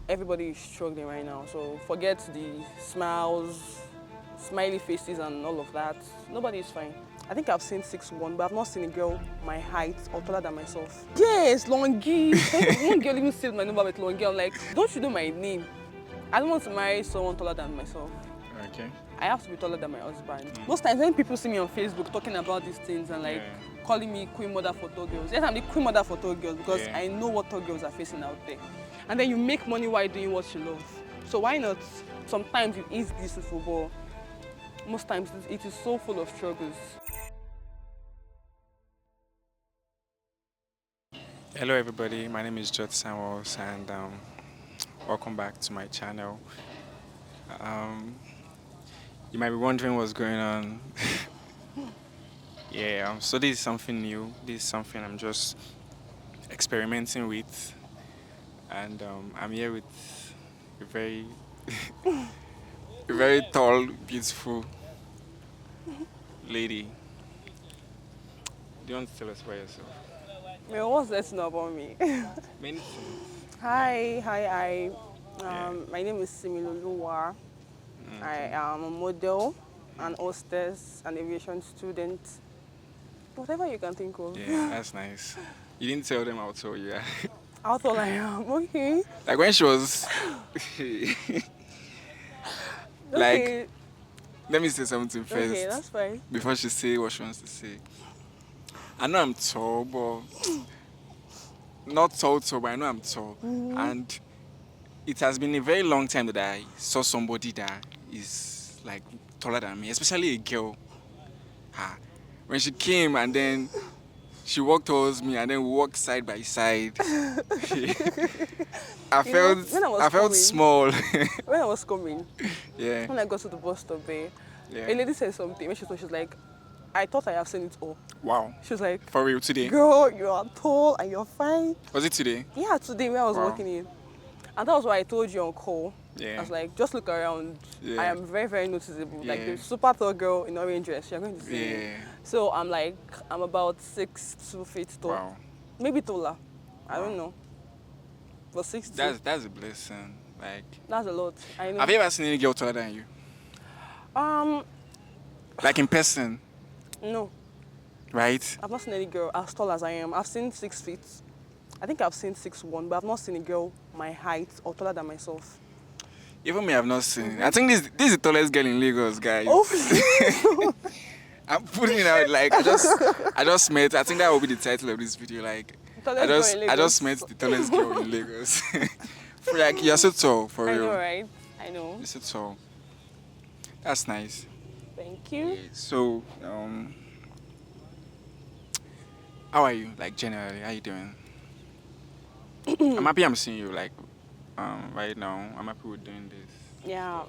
everybody is struggling right now. So forget the smiles, smiley faces and all of that. Nobody is fine. I think I've seen 6'1", but I've not seen a girl my height or taller than myself. Yes, Longi. One girl even saved my number with Longi. I'm like, don't you know my name? I don't want to marry someone taller than myself. Okay. I have to be taller than my husband. Most times when people see me on Facebook talking about these things and like calling me Queen Mother Photo Girls, yes, I'm the Queen Mother Photo Girls because I know what tall girls are facing out there. And then you make money while doing what you love. So why not? Sometimes it is beautiful, but most times it is so full of struggles. Hello everybody, my name is Jot Samuels and welcome back to my channel. You might be wondering what's going on. So this is something new. This is something I'm just experimenting with, and I'm here with a very, a very tall, beautiful lady. Do you want to tell us about yourself? Well, what's that know about me? Many things. Hi. My name is Similoluwa. I am a model, an hostess, an aviation student. Whatever you can think of. Yeah, that's nice. You didn't tell them how tall you are. How tall I am, okay. Like when she was like, Okay. let me say something first. Okay, that's fine. Before she say what she wants to say. I know I'm tall, but not tall, but I know I'm tall. And it has been a very long time that I saw somebody that is like taller than me, especially a girl. When she came and then she walked towards me and then we walked side by side. I felt coming, small. When I was coming, Yeah. when I got to the bus stop there, Yeah. a lady said something. When she was like, I thought I have seen it all. Wow. She was like, For real today? girl, you are tall and you're fine. Was it today? Yeah, today when I was walking in. And that was why I told you on call. Yeah. I was like, just look around. Yeah. I am very, very noticeable. Like Yeah. the super tall girl in orange dress. You're going to see me. Yeah. So I'm like, I'm about 6'2" tall. Wow. Maybe taller. I don't know. But 6'2". That's a blessing. Like, That's a lot. I know. have you ever seen any girl taller than you? Like in person, No. right? I've not seen any girl as tall as I am. I've seen 6 feet. I think I've seen 6'1", but I've not seen a girl my height or taller than myself. Even me, I've not seen. I think this is the tallest girl in Lagos, guys. Oh, I'm putting it out like I just met. I think that will be the title of this video. Like I just met the tallest girl in Lagos. Like you're so tall for real. I know, right? I know. You're so tall. That's nice. Thank you. So how are you? Like generally, how you doing? I'm happy I'm seeing you like right now. I'm happy we're doing this. Yeah.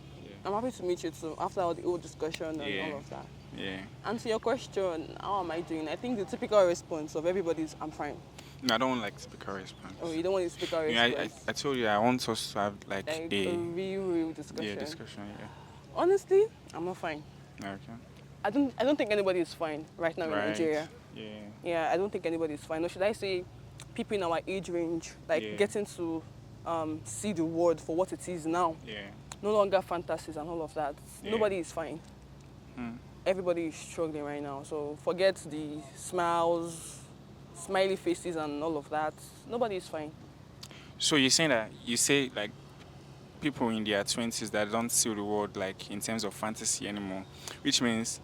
I'm happy to meet you too after all the old discussion and all of that. Yeah. And to your question, how am I doing? I think the typical response of everybody is I'm fine. No, I don't like typical response. Oh, you don't want a typical Yeah, response? I told you I want us to have like a real discussion. Yeah, discussion. Yeah. Honestly, I'm not fine. Okay. I don't think anybody is fine right now in Nigeria. Yeah. Yeah, I don't think anybody is fine. Or should I say, people in our age range, like getting to see the world for what it is now. Yeah. No longer fantasies and all of that. Yeah. Nobody is fine. Everybody is struggling right now. So forget the smiles, smiley faces and all of that. Nobody is fine. So you're saying that you say like people in their 20s that don't see the world like in terms of fantasy anymore, which means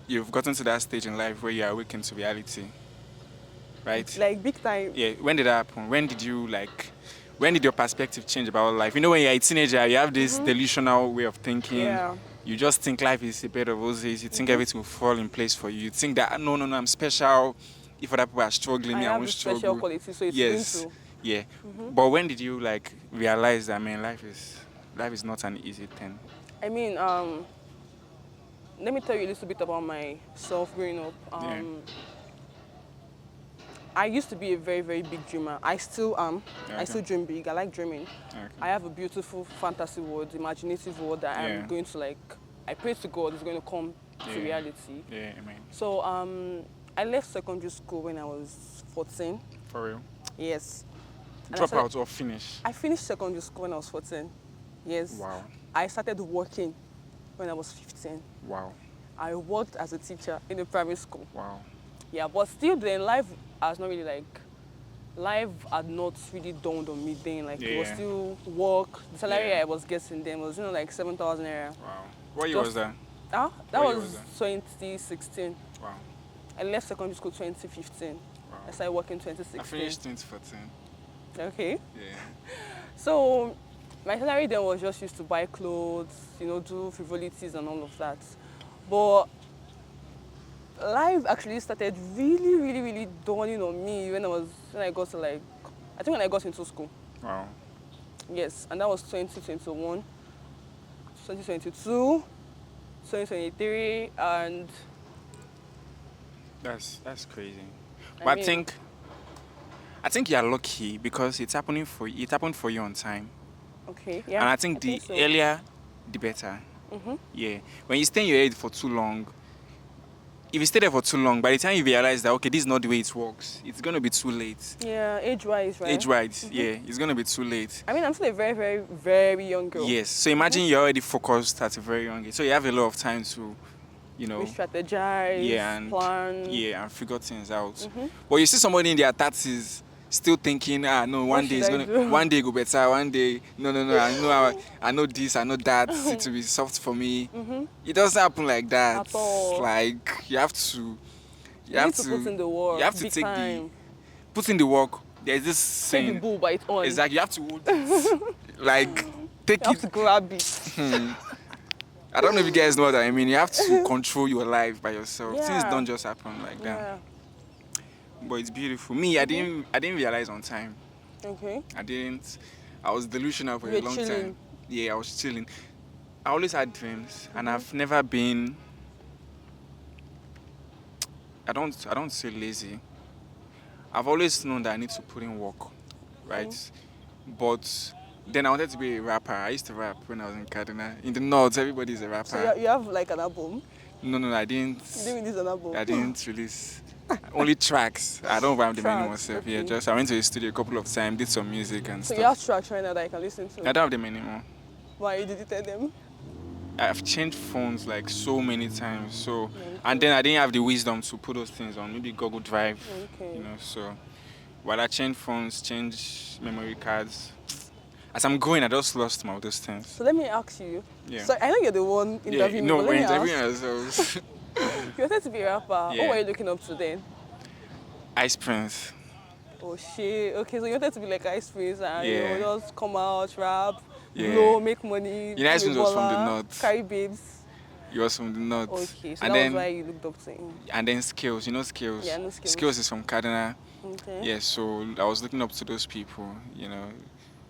you've gotten to that stage in life where you are awakened to reality, right? Like big time. Yeah. When did that happen? When did your perspective change about life? You know, when you're a teenager, you have this delusional way of thinking. Yeah. You just think life is a bed of roses. You think everything will fall in place for you. You think that no, I'm special. If other people are struggling, I have won't this struggle. special quality, so it's Yes. going to. Yeah. But when did you like realize that life is not an easy thing? I mean, let me tell you a little bit about myself growing up. I used to be a very, very big dreamer. I still am. Okay. I still dream big. I like dreaming. Okay. I have a beautiful fantasy world, imaginative world that I'm going to I pray to God is going to come to reality. Yeah, amen. So I left secondary school when I was 14. For real? Yes. And Drop out or finish? I finished secondary school when I was 14. Yes. Wow. I started working when I was 15. Wow. I worked as a teacher in a primary school. Wow. Yeah, but still then life has not really like, life had not really dawned on me then. Like it was Yeah. still work. The salary Yeah. I was getting then was, like 7,000 naira. Wow. What year was Just- that? Ah, that What year was was that? 2016. Wow. I left secondary school 2015. Wow. I started working 2016. I finished 2014. Okay. Yeah. So my salary then was just used to buy clothes, do frivolities and all of that. But life actually started really, really, really dawning on me when I got to when I got into school. Wow. Yes, and that was 2021, 2022, 2023, and That's crazy. I But I mean- think you're lucky because it happened for you on time. okay, yeah. And I think the so. earlier the better. Mm-hmm. Yeah. When you stay in your head for too long, if you stay there for too long, by the time you realize that okay, this is not the way it works, it's gonna be too late. Yeah, age-wise, right? Age-wise, yeah, it's gonna be too late. I mean, I'm still a very, very, very young girl. Yes. So imagine you're already focused at a very young age. So you have a lot of time to, Re-strategize, yeah, and plan. yeah, and figure things out. Mhm. But you see somebody in their 30s still thinking, no, one day should I do? one day go better, one day no, I know this, I know that, it will be soft for me. Mm-hmm. It doesn't happen like that. At all. Like you have to You need to put in the work. you have to big take time. put in the work. There's this Take the saying, bull by its horn. exactly, you have to hold it. Like take You have to it. grab it. I don't know if you guys know what I mean. You have to control your life by yourself. Things Yeah. don't just happen like that. Yeah. But it's beautiful. Me, I didn't realize on time. Okay. I was delusional for You a were long chilling. time. Yeah, I was chilling. I always had dreams, and Mm-hmm. I've never been. I don't say lazy. I've always known that I need to put in work, right? But then I wanted to be a rapper. I used to rap when I was in Kaduna. In the north, everybody's a rapper. So you have like an album. No, I didn't. You didn't release an album. I didn't release. Only tracks. I don't rhyme them anymore Tracks, myself. Yeah, okay. just I went to the studio a couple of times, did some music and So stuff. you have tracks right now that I can listen to. I don't have them anymore. Why you deleted them? I've changed phones like so many times. So and then I didn't have the wisdom to put those things on maybe Google Drive. Okay. So while I changed phones, changed memory cards. As I'm going, I just lost my those things. So let me ask you. Yeah. So I know you're the one interviewing no, me, but we're let me interviewing ask. ourselves. You wanted to be a rapper. Yeah. What were you looking up to then? Ice Prince. Oh shit. Okay, so you wanted to be like Ice Prince and Yeah. just come out, rap, Yeah. blow, make money. You know, Ice be a Prince was from the baller, north. Carry babes. He was from the north. Okay, so and that then was why you looked up to him. and then Skills. You know Skills? Yeah, I know Skills. Skills is from Kaduna. Okay. Yeah, so I was looking up to those people,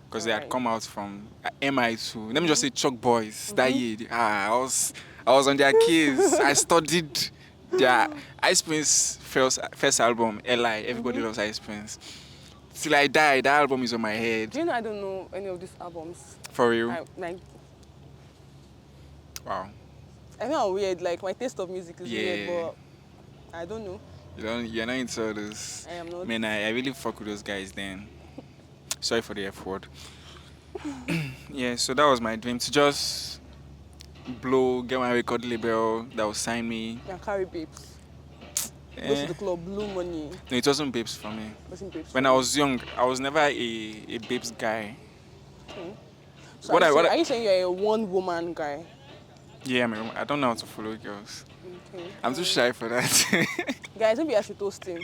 because they had Alright. come out from MI2. Let me just say Chuck Boys that year. I was on their case. I studied their Ice Prince first album, Li. Everybody loves Ice Prince. Till I die, that album is on my head. Do you know I don't know any of these albums? For real. Wow. I know I'm weird, like my taste of music is weird, Yeah. but I don't know. You're not into all this. I am not. Man, I really fuck with those guys then. Sorry for the F word. Yeah, so that was my dream to just blow, get my record label that will sign me. Yeah, carry babes. Go Eh, to the club, blue money. no, it wasn't babes for me. Wasn't babes. When I was young, I was never a babes guy. So what are I- you saying you're a one woman guy? Yeah, I don't know how to follow girls. Okay. I'm too shy for that. Guys, maybe I should toast him.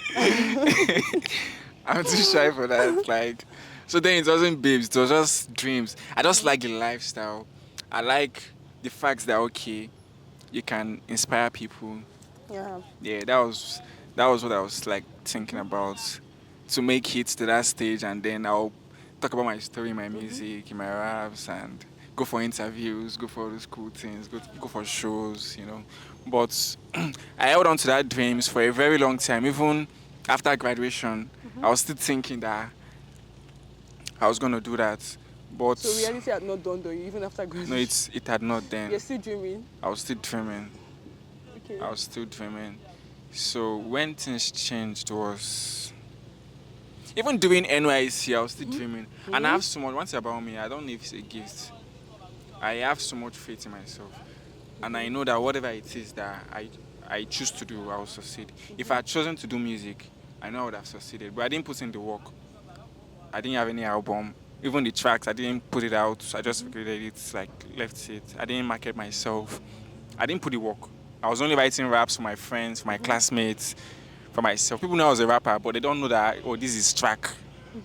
I'm too shy for that. Like, so then it wasn't babes, it was just dreams. I just like the lifestyle. I like the fact that okay, you can inspire people. Yeah. Yeah, that was what I was like thinking about, to make it to that stage, and then I'll talk about my story, my music, my raps, and go for interviews, go for all those cool things, go for shows, But I held on to that dreams for a very long time. Even after graduation, I was still thinking that I was gonna do that. But So reality had not dawned on you even after no, graduation. it had not then. You're still dreaming. I was still dreaming. Okay. I was still dreaming. So when things changed was Even doing NYC, I was still dreaming. And I have so much, one thing about me, I don't know if it's a gift. I have so much faith in myself. And I know that whatever it is that I choose to do, I will succeed. If I had chosen to do music, I know I would have succeeded. But I didn't put in the work. I didn't have any album. Even the tracks, I didn't put it out. I just recorded it, like left it. I didn't market myself. I didn't put the work. I was only writing raps for my friends, for my classmates, for myself. People know I was a rapper, but they don't know that, oh, this is track.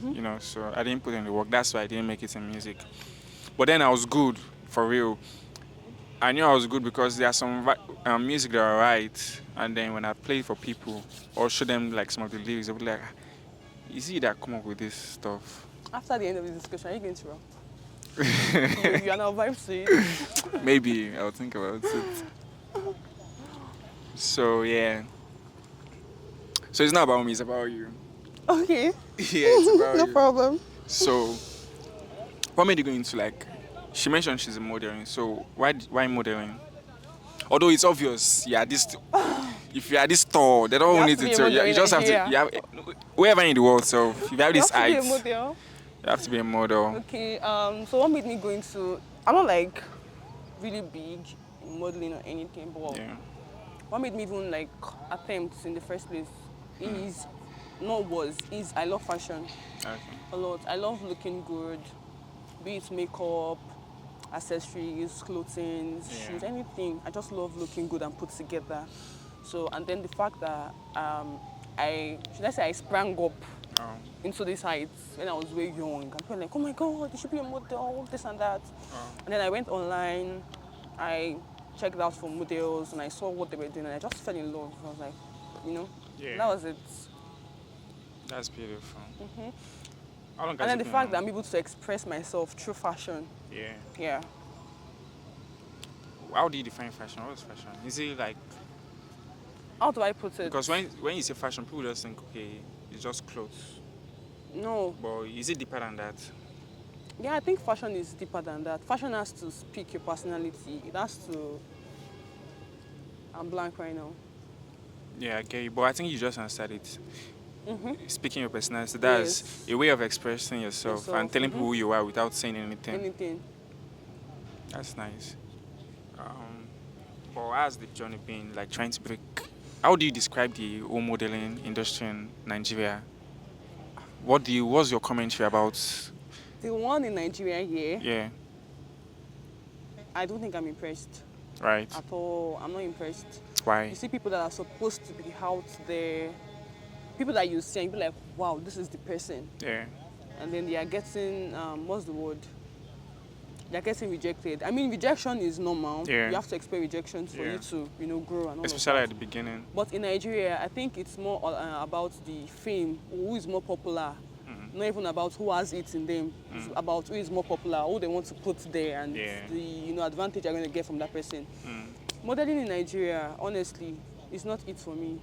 You know, so I didn't put in the work. That's why I didn't make it in music. But then I was good, for real. I knew I was good because there are some music that I write, and then when I play for people or show them like some of the lyrics, they'll be like, is he that come up with this stuff? After the end of the discussion, are you going to rap? You are now vibes to it. Maybe I'll think about it. So yeah. So it's not about me, it's about you. Okay. Yeah, it's about No you. problem. So what made you go into like? She mentioned she's a modeling. So why modeling? Although it's obvious, yeah, this. If you are this tall, they don't You have need to be to a tell you. model You in just have to. Nigeria. You have, wherever in the world. So if you have this You have to height, be a model. you have to be a model. Okay, so what made me go into, I'm not like really big in modeling or anything, but Yeah. what made me even like attempt in the first place is, I love fashion Okay. a lot. I love looking good, be it makeup, accessories, clothing, Yeah. shoes, anything. I just love looking good and put together. So, and then the fact that I sprang up Oh. into these heights when I was way young. And people were like, oh my God, you should be a model, this and that. And then I went online, I checked out for models, and I saw what they were doing, and I just fell in love. I was like, Yeah. that was it. That's beautiful. How long And has then it the been fact that on? I'm able to express myself through fashion. Yeah. Yeah. How do you define fashion? What is fashion? Is it like, How do I put it? because when you say fashion, people just think, okay, it's just clothes. No. But is it deeper than that? Yeah, I think fashion is deeper than that. Fashion has to speak your personality. It has to. I'm blank right now. Yeah, I get you. But I think you just answered it. Speaking your personality, that's Yes. a way of expressing yourself and telling people who you are without saying anything. Anything. That's nice. But how's the journey been, like trying to break? How do you describe the whole modeling industry in Nigeria? What's your commentary about? The one in Nigeria here, Yeah, I don't think I'm impressed right. at all. I'm not impressed. Why? You see people that are supposed to be out there, people that you see and you be like, wow, this is the person. Yeah, And then they are getting, what's the word? They're getting rejected. I mean, rejection is normal. Yeah. You have to expect rejection for Yeah. you to, grow and all especially of at the beginning. that. But in Nigeria, I think it's more about the fame, who is more popular. Not even about who has it in them. It's about who is more popular, who they want to put there, and Yeah. the advantage they're going to get from that person. Modeling in Nigeria, honestly, is not it for me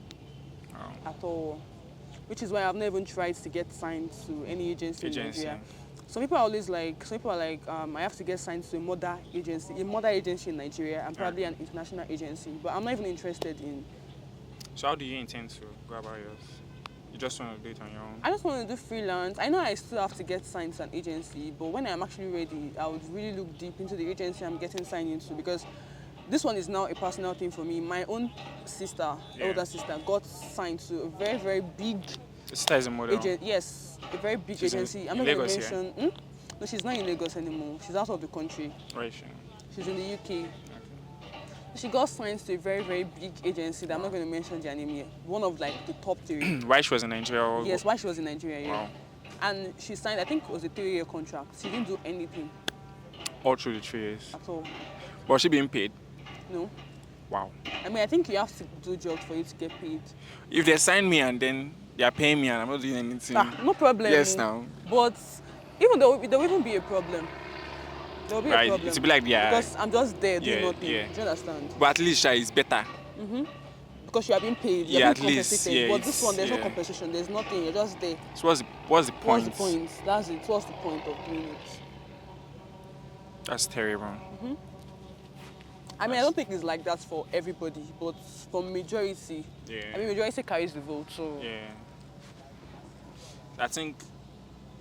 Oh. at all. Which is why I've never even tried to get signed to any agency in Agency. Nigeria. Some people are like, I have to get signed to a mother agency in Nigeria, and probably an international agency. But I'm not even interested in. So how do you intend to go about yours? You just want to do it on your own? I just want to do freelance. I know I still have to get signed to an agency, but when I'm actually ready, I would really look deep into the agency I'm getting signed into, because this one is now a personal thing for me. My own sister, Yeah. older sister, got signed to a very, very big Your sister is a model. agent. Yes, a very big She's in agency. I'm not going to Lagos, yeah? mention. No, she's not in Lagos anymore. She's out of the country. Right. Sure. She's in the UK. She got signed to a very, very big agency that I'm not going to mention their name here. One of like the top 3. Why she was in Nigeria? Or Yes, while she was in Nigeria, yeah. Wow. And she signed, I think it was a 3-year contract. She didn't do anything All through the 3 years. at all. Was she being paid? No. Wow. I mean, I think you have to do jobs for you to get paid. If they sign me and then they are paying me and I'm not doing anything. No problem. Yes, now. But even though there will even be a problem. There will be Right, a problem. it'll be like, yeah. Because I'm just there doing Yeah, nothing. yeah. Do you understand? But at least Sha is better. Because you are being paid, you're Yeah, being at least, compensated. yeah, But this one, there's no yeah. compensation, there's nothing, you're just there. So what's the point? What's the point? That's it. What's the point of doing it? That's terrible. I mean, I don't think it's like that for everybody, but for majority, Yeah. I mean, majority carries the vote, so Yeah. I think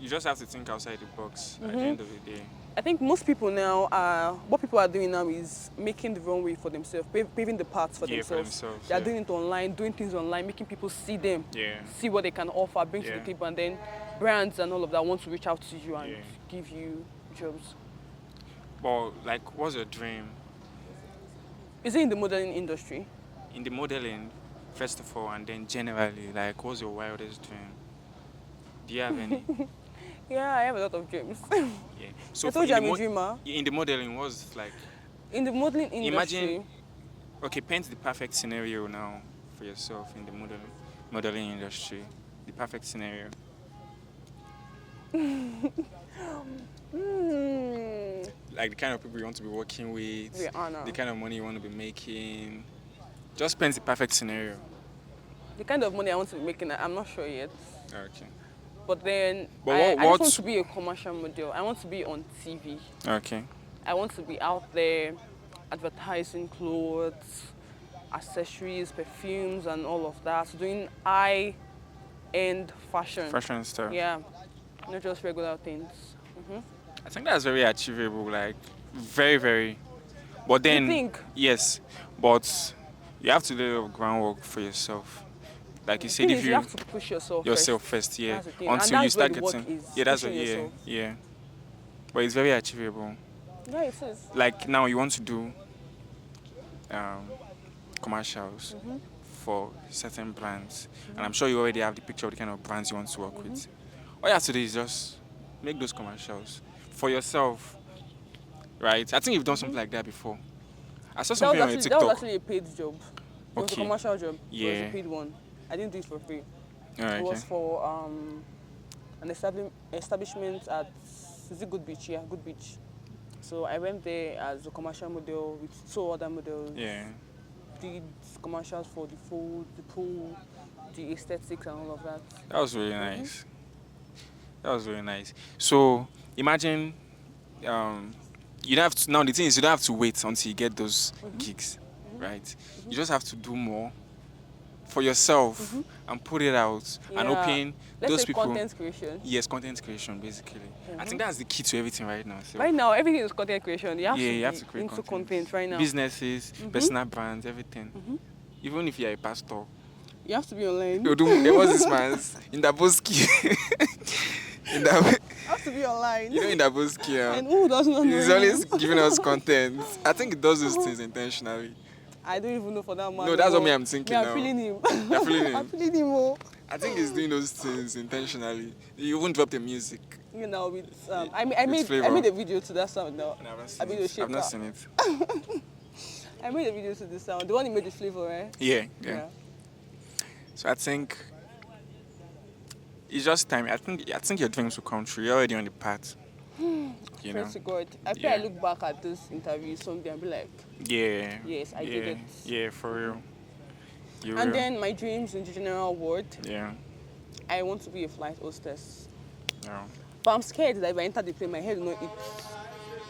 you just have to think outside the box at the end of the day. I think most people now what people are doing now is making the runway for themselves, paving the paths for Yeah, for themselves. themselves, They are yeah. doing it online, doing things online, making people see them, Yeah. see what they can offer, bring to Yeah. the table, and then brands and all of that want to reach out to you and Yeah. give you jobs. But like, what's your dream Is it in the modeling industry? in the modeling, first of all, and then generally? Like, what's your wildest dream? Do you have any? Yeah, I have a lot of dreams. Yeah. So I for- told you in I'm the a dreamer. in the modeling, what's like? In the modeling industry, Imagine, okay, paint the perfect scenario now for yourself in the modeling industry. The perfect scenario. Like the kind of people you want to be working with, Rihanna. the kind of money you want to be making. Just paint the perfect scenario. The kind of money I want to be making, I'm not sure yet. Okay. But then But I what- just want to be a commercial model. I want to be on TV. Okay. I want to be out there advertising clothes, accessories, perfumes, and all of that. Doing high-end fashion. Fashion stuff. Yeah, not just regular things. I think that's very achievable. Like, very, very. But then, think? yes, but you have to do a lot of groundwork for yourself. Like you said, Thing if is, you have to push yourself first, yeah, That's the thing. And until you that's where start the work getting, is, yeah, that's what, pushing yeah, yourself. yeah. But it's very achievable. Yeah, it is. Like now, you want to do commercials for certain brands, and I'm sure you already have the picture of the kind of brands you want to work with. All you have to do is just make those commercials for yourself, right? I think you've done something like that before. I saw something on your That TikTok. was actually a paid job. It was a Okay. commercial job. It was Yeah. a paid one. I didn't do it for free. Alright, It was okay. for an establishment at is it Good Beach? Yeah, Good Beach. So I went there as a commercial model with 2 other models. Yeah. Did commercials for the food, the pool, the aesthetics, and all of that. That was really nice. That was really nice. So imagine, you don't have to. Now the thing is, you don't have to wait until you get those gigs, right? You just have to do more for yourself and put it out and Yeah. open Let's those say people. content creation. Yes, content creation basically. I think that's the key to everything right now. So Right now, everything is content creation. You have yeah, to you be have to create into content. content right now. Businesses, personal brands, everything. Even if you're a pastor, You have to be online. you do. There was this man's in Daboski. in that. You have to be online. You know, in Daboski, And who does not know? he's him? always giving us content. I think he does those things intentionally. I don't even know for that man. No, that's what oh. me I'm thinking I'm now. feeling him. You're feeling him? I'm feeling him. Oh. I think he's doing those things intentionally. He won't drop the music. You know, with With I made flavor. a video to that sound now. I made a shaker. I've not seen it. I made a video to this sound. The one you made the flavor, right? Yeah. So I think it's just time. I think your dreams will come true. You're already on the path. You know. Praise to God. I feel Yeah. I look back at this interview someday and be like, Yeah. Yes, I yeah. did it. Yeah, for real. You and will. then my dreams in the general world, Yeah. I want to be a flight hostess. No. But I'm scared that if I enter the plane, my head will not hit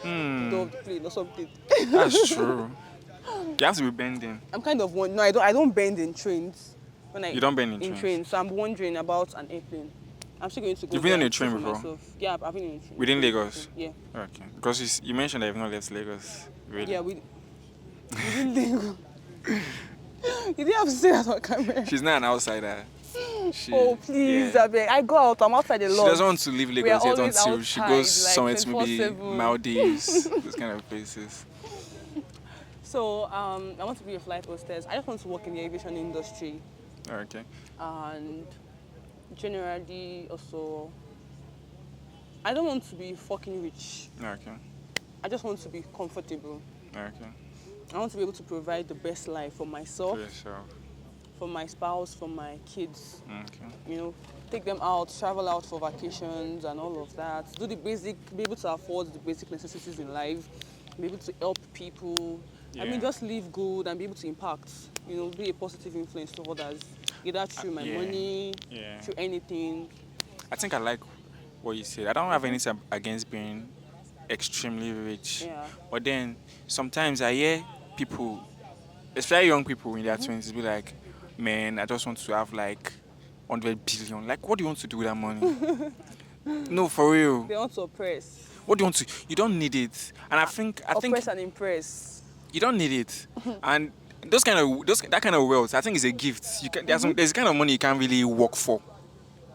the door Hmm. of the plane or something. That's true. You have to be bending. I'm kind of no, I don't bend in trains. When I You don't bend in trains? trains, so I'm wondering about an airplane. I'm still going to go. You've been there on a and see train for before? myself. Yeah, I've been in a train. Within Lagos? Yeah. Okay. Because you mentioned that you've not left Lagos. Really? Yeah, we didn't go. You didn't have to say that on camera. She's not an outsider. She, Oh please, yeah. I beg. I go out. I'm outside a She lot. doesn't want to leave We Lagos are yet always until she outside, goes like, somewhere to maybe 24/7. Maldives, those kind of places. So I want to be a flight hostess. I just want to work in the aviation industry, Okay. and generally also, I don't want to be fucking rich. Okay. I just want to be comfortable. Okay. I want to be able to provide the best life for myself, For yourself. for my spouse, for my kids. Okay. You know, take them out, travel out for vacations and all of that. Do the basic, be able to afford the basic necessities in life, be able to help people. I Yeah. mean, just live good and be able to impact, you know, be a positive influence to others, either through my Yeah. money, Yeah. through anything. I think I like what you said. I don't have anything against being extremely rich. Yeah. But then sometimes I hear people, especially young people in their 20s, be like, man, I just want to have like 100 billion. Like, what do you want to do with that money? No, for real. They want to oppress. What do you want to? You don't need it. And I think Oppress and impress. you don't need it. And that kind of wealth, I think is a gift. You can there's kind of money you can't really work for.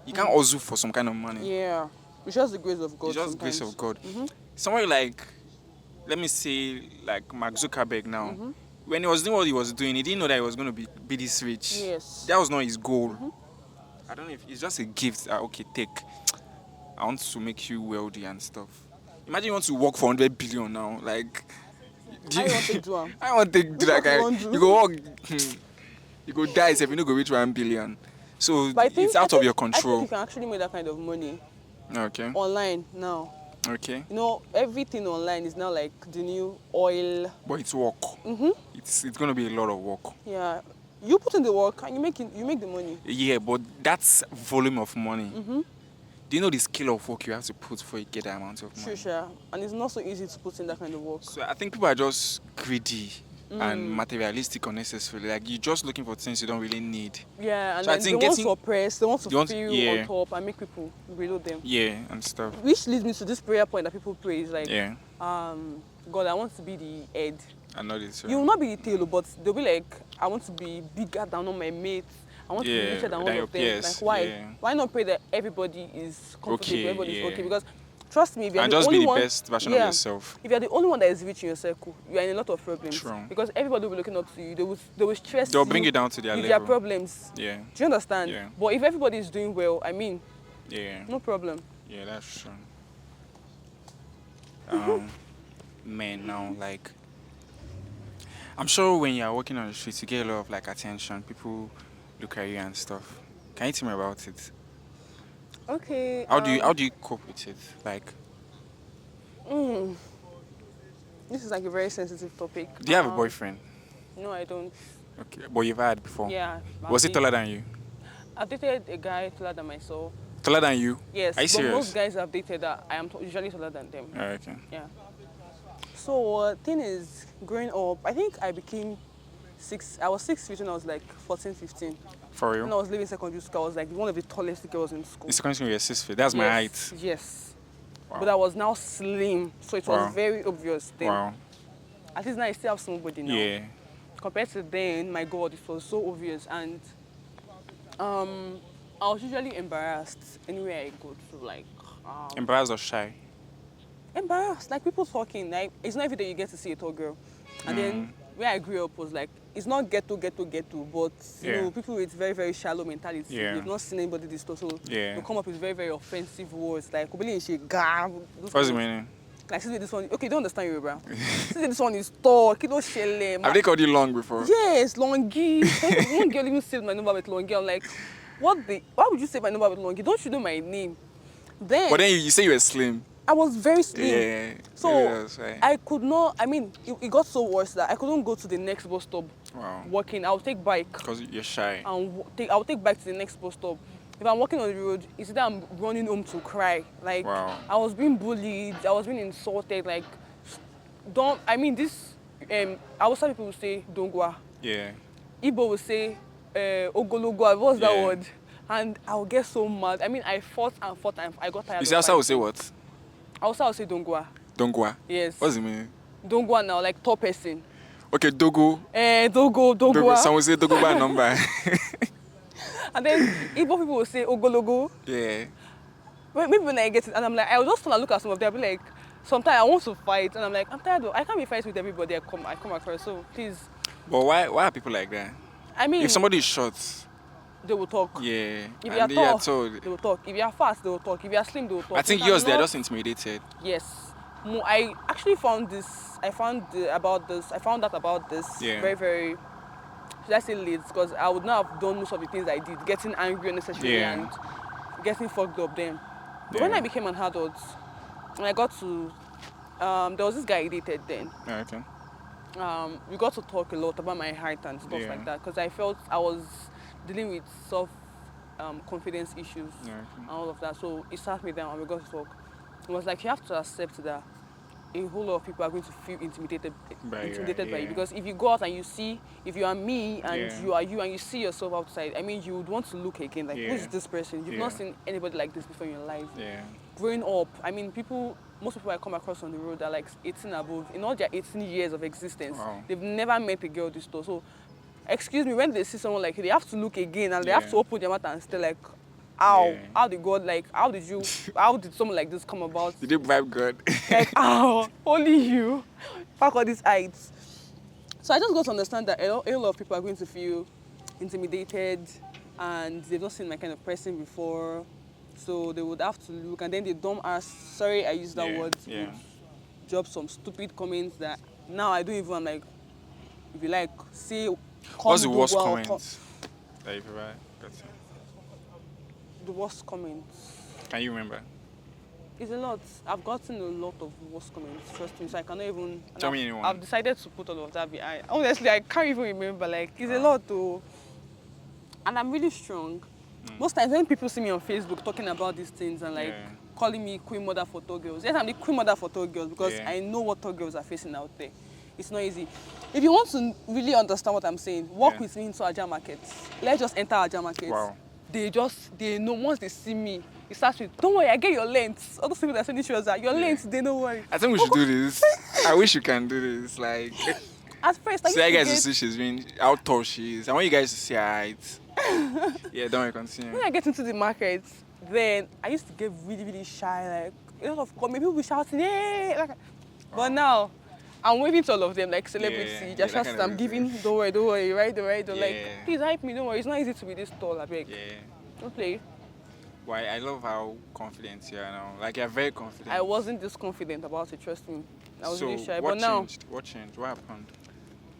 You can't hustle for some kind of money. Yeah. It's just the grace of God. It's just grace of God. Somebody like, let me say, like Mark Zuckerberg now. When he was doing what he was doing, he didn't know that he was going to be this rich. Yes. That was not his goal. I don't know if it's just a gift. Okay, take. I want to make you wealthy and stuff. Imagine you want to work for 100 billion now. Like, I want to do am. I want to do that guy. What you want You go work, you go die if you don't go reach 1 billion. So But it's out of your I think control. you can actually make that kind of money Okay. online now. Okay. You know, everything online is now like the new oil. But it's work. It's gonna be a lot of work. Yeah. You put in the work and you make the money. Yeah, but that's volume of money. Do you know the scale of work you have to put before you get that amount of money? Sure. And it's not so easy to put in that kind of work. So I think people are just greedy and materialistic unnecessarily. Like, you're just looking for things you don't really need. Yeah, and So I then think they want to oppress, they want to feel yeah. on top and make people below them. Yeah, and stuff. Which leads me to this prayer point that people pray is like, Yeah, God, I want to be the head. I know this. You will not be the tail, but they'll be like, I want to be bigger than all my mates. I want to be richer than all of them. yes, Like, why? yeah. Why not pray that everybody is comfortable, Okay, everybody is yeah. okay? Because trust me, if you're And the just only be the one, best version of yourself. If you're the only one that is rich in your circle, you are in a lot of problems. True. Because everybody will be looking up to you. They will stress They'll bring you down to their with level. their problems. Yeah, Do you understand? Yeah. But if everybody is doing well, I mean, yeah, no problem. yeah. That's true. Men now, like, I'm sure when you're walking on the streets, you get a lot of like attention. People look at you and stuff. Can you tell me about it? Okay. How do you cope with it? Like, This is like a very sensitive topic. do you have a boyfriend? No, I don't. Okay, but you've had before. Yeah. Was he taller than you? I've dated a guy taller than myself. Taller than you? Yes. Are you but serious? most guys I've dated I am usually taller than them. Oh, okay. Yeah. So thing is, growing up, I think I became 6. I was 6 feet when I was like 14, 15. For When I real? was leaving secondary school, I was like one of the tallest girls in school. In secondary school, you're 6 feet. That's my height. Yes. Wow. But I was now slim, so it was Wow. very obvious then. Wow. At least now I still have small body now. Yeah. Compared to then, my God, it was so obvious. And I was usually embarrassed anywhere I go to, like, Embarrassed or shy? embarrassed, like people talking. Like, it's not every day you get to see a tall girl. And then where I grew up was like, it's not ghetto, but you Yeah. know, people with very, very shallow mentality. Yeah. They've not seen anybody this tall, so Yeah. they come up with very, very offensive words like "Obili Nse ga." What's the meaning? Like, see this one. Okay, you don't understand Yoruba. See this one is tall. Kido shele. Have they called you long before? Yes, Longi. One girl even saved my number with Longi. I'm like, why would you save my number with Longi? Don't you know my name? Then But then you say you were slim. I was very slim. Yeah. So Yeah, that's right. I could not, I mean, it got so worse that I couldn't go to the next bus stop Wow. walking. I would take bike Because you're shy. and I would take bike to the next bus stop. If I'm walking on the road, it's either I'm running home to cry. Like, Wow. I was being bullied, I was being insulted. Like, Hausa people will say, dongwa. Yeah. Igbo will say, ogologwa. What's that Yeah. word? And I would get so mad. I mean, I fought and fought and I got tired You say of Hausa will say fighting. what? Hausa will say dongwa. Dongwa. Yes. What's the meaning? Dongwa now, like top person. Okay, Dogo. Dongwa. Dogo. Some will say Dogo by number. And then Igbo people will say ogologo. Yeah. Maybe when I get it, and I'm like, I will just turn and look at some of them, I'll be like, sometimes I want to fight, and I'm like, I'm tired I can't be fighting with everybody I come across, so please. But why are people like that? I mean, If somebody is short, they will talk. yeah, If you are and they are tall, told. they will talk. If you are fast, they will talk. If you are slim, they will talk. I think You yours, they're cannot- just intimidated. Yes. I actually found this. I found out about this Yeah. very, very. Should I say late? Because I would not have done most of the things I did, getting angry unnecessarily Yeah. and getting fucked up then. But when Yeah. I became an adult, and I got to, there was this guy I dated then. Yeah, okay. We got to talk a lot about my heart and stuff Yeah. like that because I felt I was dealing with confidence issues Yeah, and all of that. So he sat me down and we got to talk. It was like you have to accept that a whole lot of people are going to feel intimidated By you, by you. yeah. Because if you go out and you see, if you are me and Yeah. you are you and you see yourself outside, I mean, you would want to look again. Like, Yeah. who's this person? You've not Yeah. seen anybody like this before in your life. Yeah. Growing up, I mean, most people I come across on the road are like 18 above. In all their 18 years of existence, Wow. they've never met a girl this tall. So, excuse me, when they see someone like you, they have to look again and they have Yeah. to open their mouth and stay like, ow, Yeah. how did God, like, how did someone like this come about? Did you vibe good? Like, ow, only you. Fuck all these heights. So I just got to understand that a lot of people are going to feel intimidated and they've not seen my kind of person before. So they would have to look and then they don't ask, sorry I used that Yeah, word, yeah. drop some stupid comments that now I don't even, I'm like, if you like, say, What's the come do worst well, comment that you've ever gotten? the worst comments. Can you remember? It's a lot. I've gotten a lot of worst comments, trust me, so I cannot even... Tell me anyone. I've decided to put all of that behind. Honestly, I can't even remember. Like, it's a lot, though. And I'm really strong. Most times when people see me on Facebook talking about these things and, like, Yeah. calling me Queen Mother for Tall Girls, yes, I'm the Queen Mother for Tall Girls because Yeah. I know what tall girls are facing out there. It's not easy. If you want to really understand what I'm saying, walk Yeah. with me into Ajah Market. Let's just enter Ajah Market. Wow. They know once they see me, it starts with, don't worry, I get your length. All those people that are sending shows are your length, they don't worry. I think we should do this. I wish you can do this. Like, At first, I see, I used to guys to get, see she's been how tall she is. I want you guys to see her height. Yeah, don't worry, continue. when I get into the market, then I used to get really, really shy. Like, a lot of people will be shouting, hey! Like, but now, I'm waving to all of them like celebrity. Yeah, Just that shouting, kind of I'm thing. giving, don't worry, right? They're like, Yeah. please hype me, don't worry. It's not easy to be this tall, I beg. Yeah. Don't play. Why? I love how confident you are now. Like, you're very confident. I wasn't this confident about it, trust me. I was so really shy. what But now, changed? What changed? What happened?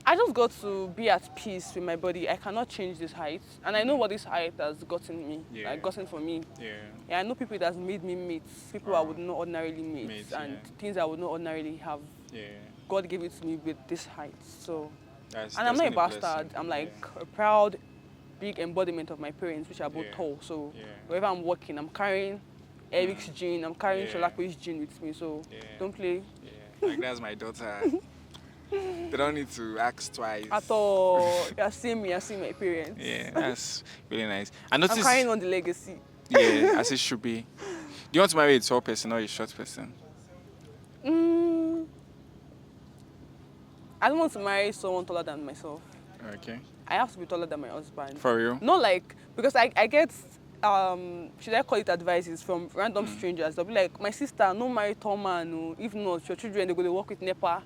I just got to be at peace with my body. I cannot change this height. And I know what this height has gotten me, Yeah. like gotten for me. Yeah. Yeah, I know people it has made me meet, people I would not ordinarily meet, Meet, and yeah. things I would not ordinarily have. Yeah. God gave it to me with this height. So, That's, and I'm not a been bastard. blessing. I'm like Yeah. a proud, big embodiment of my parents, which are both Yeah. tall. So, Yeah. wherever I'm walking, I'm carrying Eric's gene, I'm carrying Yeah. Sholape's gene with me. So, Yeah. don't play Yeah. Like, that's my daughter. They don't need to ask twice. at all. You're seeing me, you're seeing my parents. Yeah, that's really nice. I I'm noticed. carrying on the legacy. Yeah, as it should be. Do you want to marry a tall person or a short person? I don't want to marry someone taller than myself. Okay. I have to be taller than my husband. For real? Not like, because I get, should I call it advices from random strangers. They'll be like, my sister, no marry tall man. No. If not, your children, they go to work with NEPA.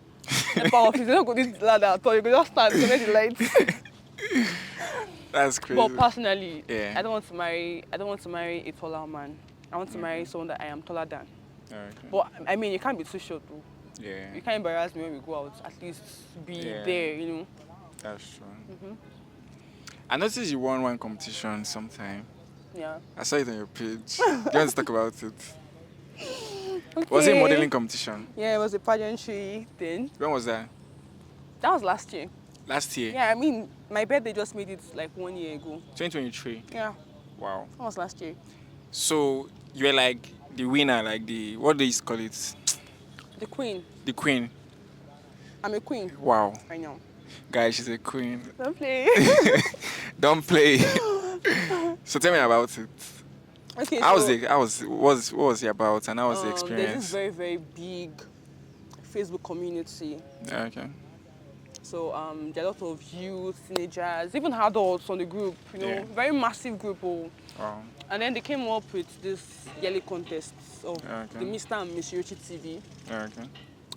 NEPA office, they don't go this ladder at all. You go just stand, connect the lights. That's crazy. But personally, Yeah. I don't want to marry a taller man. I want to marry someone that I am taller than. Okay. But I mean, you can't be too short though. Yeah, You can't embarrass me when we go out. At least be Yeah. there, you know. that's true. I noticed you won one competition sometime. Yeah. I saw it on your page. Do you want to talk about it? Was it a Okay. modeling competition? Yeah, it was a pageantry thing. When was that? That was last year. Last year? Yeah, I mean, my birthday just made it like 1 year ago. 2023? Yeah, Wow. that was last year. So you were like the winner, like what do you call it? The queen. The queen. I'm a queen. Wow. I know. Guys, she's a queen. Don't play. Don't play. So tell me about it. Okay, How was so, it? What was it about, and how was the there's this experience? very, very big Facebook community. Okay. So there are a lot of youth, teenagers, even adults on the group, you know, Yeah. very massive group. Oh. Wow. And then they came up with this yearly contest of Okay. the Mr. and Miss Yochi TV. Okay.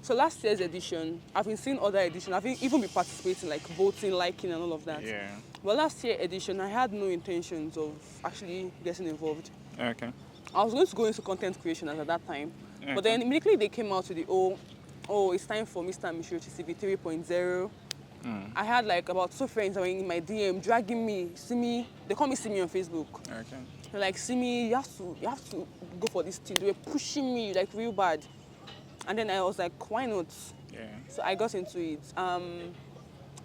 So last year's edition, I've been seeing other editions. I've even been participating, like voting, liking, and all of that. Yeah. But last year edition, I had no intentions of actually getting involved. Okay. I was going to go into content creation at that time. Okay. But then immediately they came out to the, it's time for Mr. and Miss Yochi TV 3.0. I had like about 2 friends that were in my DM dragging me, see me, they call me See Me on Facebook. Okay. They're like, see me, you have to go for this thing. They were pushing me like real bad. And then I was like, why not? Yeah. So I got into it.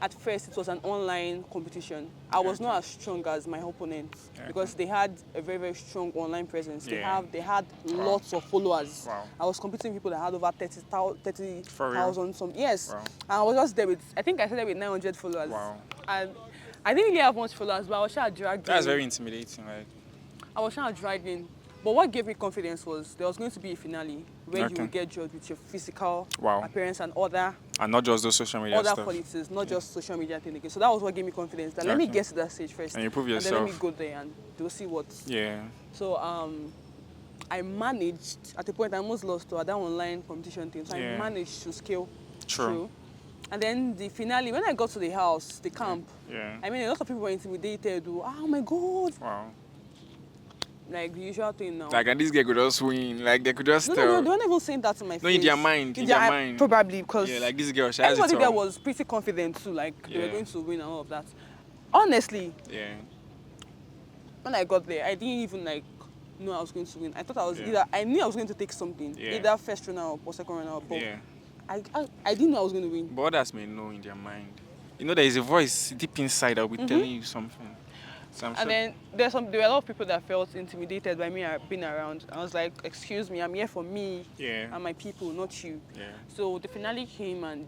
at first it was an online competition. I was not as strong as my opponents because they had a very, very strong online presence. Yeah. They had lots of followers. Wow. I was competing with people that had over 30,000 For real? some. Yes. Wow. And I was just there with, I think I started with 900 followers. Wow. And I didn't really have much followers, but I was trying to drag That's in. very intimidating. Like, I was trying to drag in. But what gave me confidence was there was going to be a finale where Okay. you would get judged with your physical Wow. appearance and other and not just those social media stuff. qualities, not just social media thing again. So that was what gave me confidence. That let me Okay. get to that stage first, And you prove and then let me yourself. go there and they'll see what. Yeah. So I managed at a point. I almost lost to that online competition thing. So Yeah. I managed to scale True. through. And then the finale, when I got to the house, the camp, Yeah. I mean, a lot of people were intimidated. Oh my God! Wow. Like the usual thing now. Like, and this guy could just win. Like, they could just no, tell. they weren't even saying that to my face. No, in their mind. In their mind. Probably because Yeah, like this girl, she has everybody it there all. was pretty confident too. Like they were Yeah. going to win and all of that. Honestly, Yeah. when I got there, I didn't even like know I was going to win. I thought I was Yeah. I knew I was going to take something, Yeah. either first runner up or second runner up. But Yeah. I didn't know I was going to win. But others may know in their mind. You know, there is a voice deep inside that will be telling you something. So I'm sure. And then there were a lot of people that felt intimidated by me being around. I was like, excuse me, I'm here for me Yeah. and my people, not you. Yeah. So the finale came and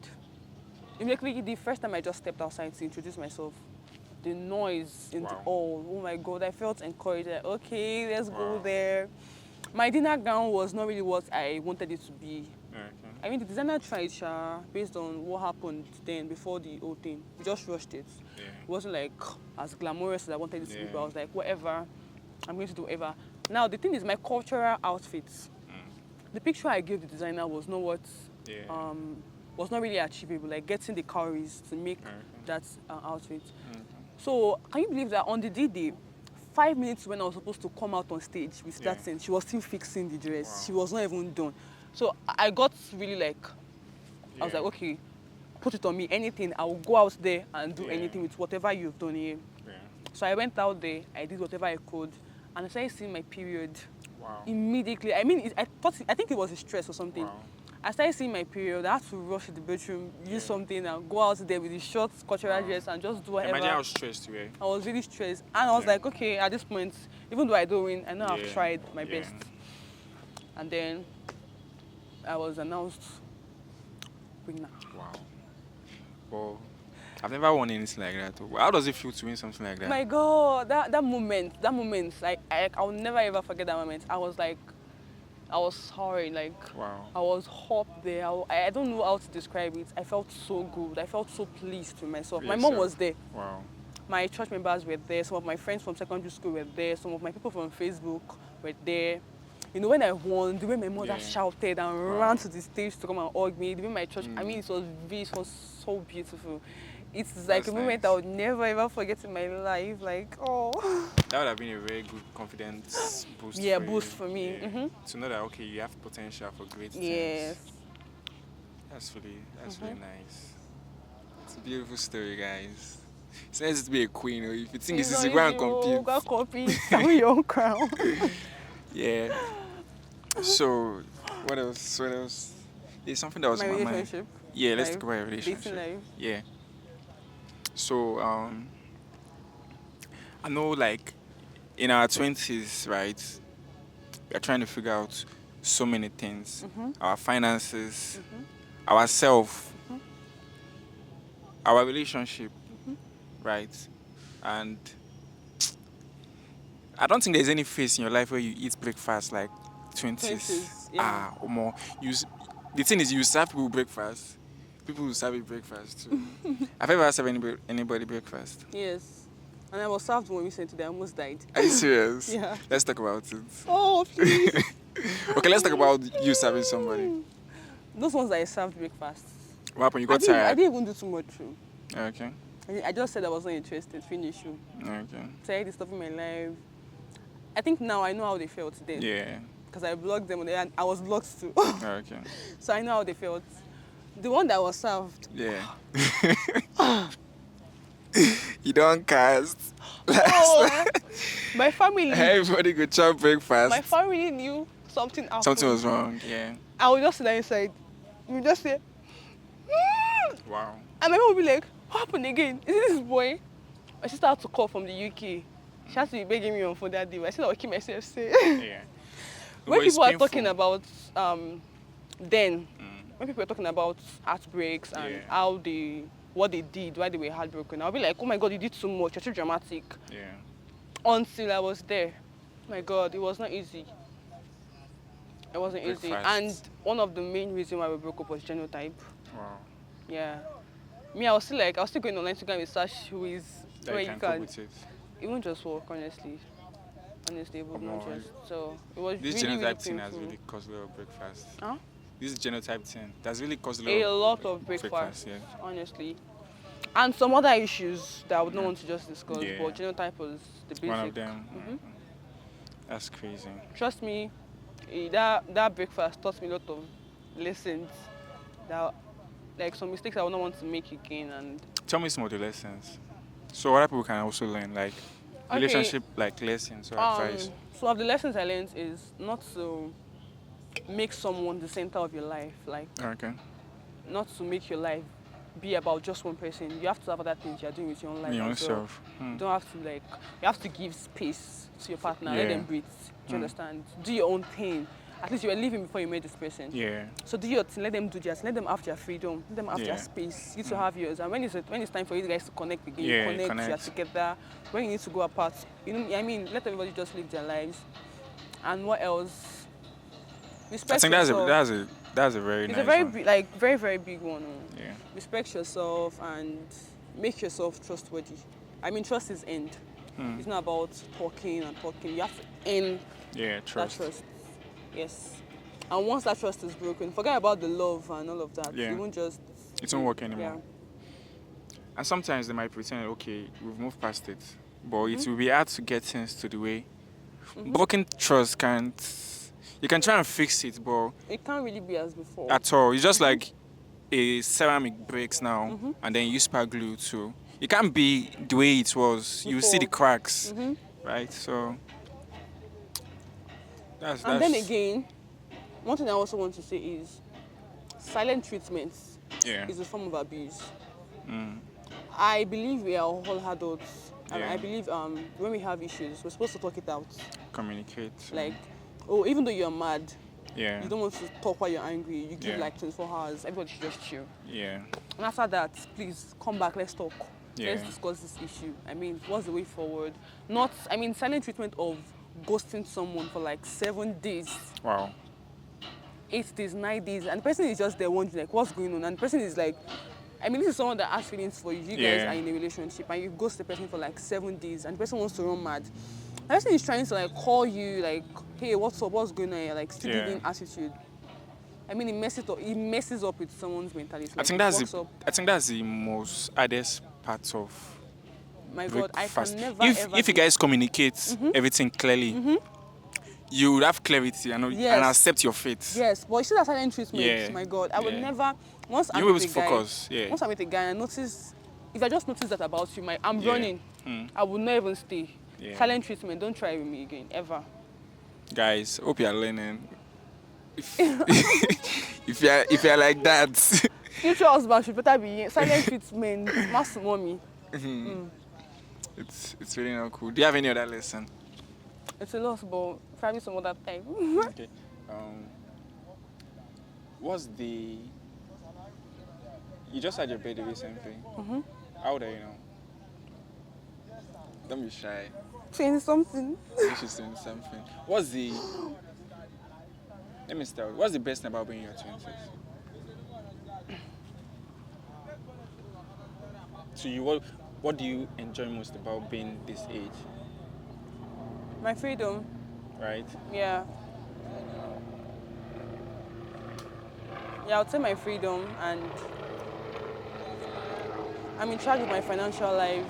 immediately the first time I just stepped outside to introduce myself, the noise in the Wow. hall, oh my God, I felt encouraged. Like, okay, let's go Wow. there. My dinner gown was not really what I wanted it to be. Okay. I mean, the designer tried, based on what happened then before the whole thing. We just rushed it. Yeah. It wasn't like as glamorous as I wanted it to be, Yeah. but I was like, whatever, I'm going to do whatever. Now, the thing is, my cultural outfits, the picture I gave the designer was not what, Yeah. was not really achievable, like getting the calories to make Okay. that outfit. Okay. So, can you believe that on the D-Day, 5 minutes when I was supposed to come out on stage with that Yeah. thing, she was still fixing the dress. Wow. She was not even done. So I got really like, I was Yeah. like, okay, put it on me, anything. I will go out there and do Yeah. anything with whatever you've done here. Yeah. So I went out there, I did whatever I could, and I started seeing my period Wow. immediately. I mean, I think it was a stress or something. Wow. I started seeing my period. I had to rush to the bedroom, use something, and go out there with the short cultural dress and just do whatever. Imagine how stressed you were. I was really stressed, and I was Yeah. like, okay, at this point, even though I don't win, I know I've Yeah. tried my Yeah. best. And then I was announced winner. Wow. Well, I've never won anything like that. How does it feel to win something like that? My God, that moment, like I'll never ever forget that moment. I was like, I was sorry, like Wow. I was up there. I don't know how to describe it. I felt so good. I felt so pleased with myself. My mom Yourself. was there. Wow. My church members were there. Some of my friends from secondary school were there. Some of my people from Facebook were there. You know, when I won, the way my mother Yeah. shouted and Wow. ran to the stage to come and hug me, the way my church, I Mm. mean, it was so beautiful. It's like That's a moment nice. I would never ever forget in my life. Like, oh. That would have been a very good confidence boost. Yeah, for boost you. for me. Yeah. Mhm. To know that okay, you have potential for great things. Yes. That's really nice. It's a beautiful story, guys. It's nice to be a queen. Or if you think it's not easy, go and easy, oh, Go and compete. compete. Carry your own crown. Yeah. So, what else? What else? There's something that was My on my mind. relationship. Yeah, let's life, talk about your dating relationship. life. Yeah. So, I know, like, in our 20s, right, we're trying to figure out so many things. Our finances, ourself, our relationship, right? And I don't think there's any phase in your life where you eat breakfast like 20s. 20s, yeah. Or more. The thing is, you serve people breakfast. People will serve you breakfast too. Have you ever served anybody breakfast? Yes. And I was served one recently. I almost died. Are you serious? Yeah. Let's talk about it. Oh, please. Okay, let's talk about you serving somebody. Those ones that I served breakfast. What happened? You I got didn't tired? even do too much. Too. Okay. I just said I was not interested. Finish. Okay. Tired the stuff in my life. I think now I know how they felt then. Yeah. Because I blocked them and I was blocked too. Okay. So I know how they felt. The one that was served. Yeah. You don't cast. Oh, my family. Everybody could chop breakfast. My family knew something happened. Something was wrong. Yeah. I would just sit there inside. We would just say, Wow. and my mom would be like, What happened again? Is it this boy? My sister had to call from the UK. She had to be begging me on phone that day. I said I would keep myself safe. Yeah. When But it's people are painful. talking about then, when people are talking about heartbreaks and Yeah. how they, what they did, why they were heartbroken, I'll be like, oh my God, you did too much. You're too dramatic. Yeah. Until I was there, my God, it was not easy. It wasn't easy. Breakfast. And one of the main reasons why we broke up was genotype. Wow. Yeah. Me, I was still going online to go and research who is That where you you can cope can. with it. It won't just work, honestly. Honestly, it would not Come on. just. So it was This really, genotype really thing has painful. really caused a lot of breakfast. Huh? This genotype thing that's really caused A a lot of breakfast, breakfast. Yeah. honestly. And some other issues that I would not want to just discuss, Yeah. but genotype was the basic. One of them. Mhm. That's crazy. Trust me, that breakfast taught me a lot of lessons that, like some mistakes I would not want to make again. And Tell me some of the lessons. So other people can also learn, like Okay. relationship, like lessons or advice. some of the lessons I learned is not to make someone the center of your life, like Okay. not to make your life be about just one person. You have to have other things you're doing with your own life. Me as well. yourself. You don't have to you have to give space to your partner. Let Yeah. them breathe. Do you understand? Do your own thing. At least you were living before you met this person. Yeah. So do your thing. Let them do theirs. Let them have their freedom. Let them have Yeah. their space. You to have yours. And when it's time for you guys to connect again, Yeah, you connect. connect. You're together. When you need to go apart, I mean, let everybody just live their lives. And what else? Respect I think yourself. that's a very It's nice a very one. very very big one. Yeah. Respect yourself and make yourself trustworthy. I mean, trust is end. It's not about talking and talking. You have to end Yeah. Trust. that trust. Yes. And once that trust is broken, forget about the love and all of that. Yeah. You won't just. It won't work anymore. Yeah. And sometimes they might pretend, okay, we've moved past it, but it Mm-hmm. will be hard to get things to the way. Broken trust can't. You can try and fix it, but It can't really be as before. at all. It's just like a ceramic breaks now, Mm-hmm. and then you use super glue too. It can't be the way it was. You see the Before. cracks, Mhm. right? So that's And then again, one thing I also want to say is silent treatment yeah, is a form of abuse. mm, I believe we are all adults. And Yeah. I believe when we have issues, we're supposed to talk it out. communicate. Like, oh, even though you're mad, yeah, you don't want to talk while you're angry. You give Yeah. like 24 hours. Everybody should just chill. yeah, And after that, please come back. Let's talk. Yeah. Let's discuss this issue. I mean, what's the way forward? Not, I mean, silent treatment of ghosting someone for like 7 days, wow, 8 days, 9 days, and the person is just there wondering like, what's going on? And the person is like, I mean, this is someone that has feelings for you. You guys Yeah. are in a relationship, and you ghost the person for like 7 days, and the person wants to run mad. The person is trying to like call you, like, hey, what's up? What's going on? You're like still Yeah. giving attitude. I mean, it messes up with someone's mentality. I Like, think it that's fucks the up. I think that's the most hardest part of My God, I breakfast. can never If ever. you guys communicate everything clearly, you would have clarity and Yes. accept your fate. Yes, but you see that silent treatment. Yeah. My God, I would Yeah. never. Once I'm You will with be a guy, focused. Yeah. once I'm with a guy, I notice. If I just notice that about you, I'm Yeah. running. I would not even stay. Yeah. Silent treatment. Don't try with me again, ever. Guys, hope you are learning. If, if you're like that, Future husband should better be silent treatment. Mass mommy. it's really not cool. Do you have any other lesson? It's a loss, but probably some other time. Okay. What's the? You just had your birthday recently. How old are you now? Don't be shy. Saying something. You should say something. What's the? Let me start. What's the best thing about being in your 20s? To you, what do you enjoy most about being this age? My freedom. Right? Yeah. Yeah, I would say my freedom, and I'm in charge of my financial life.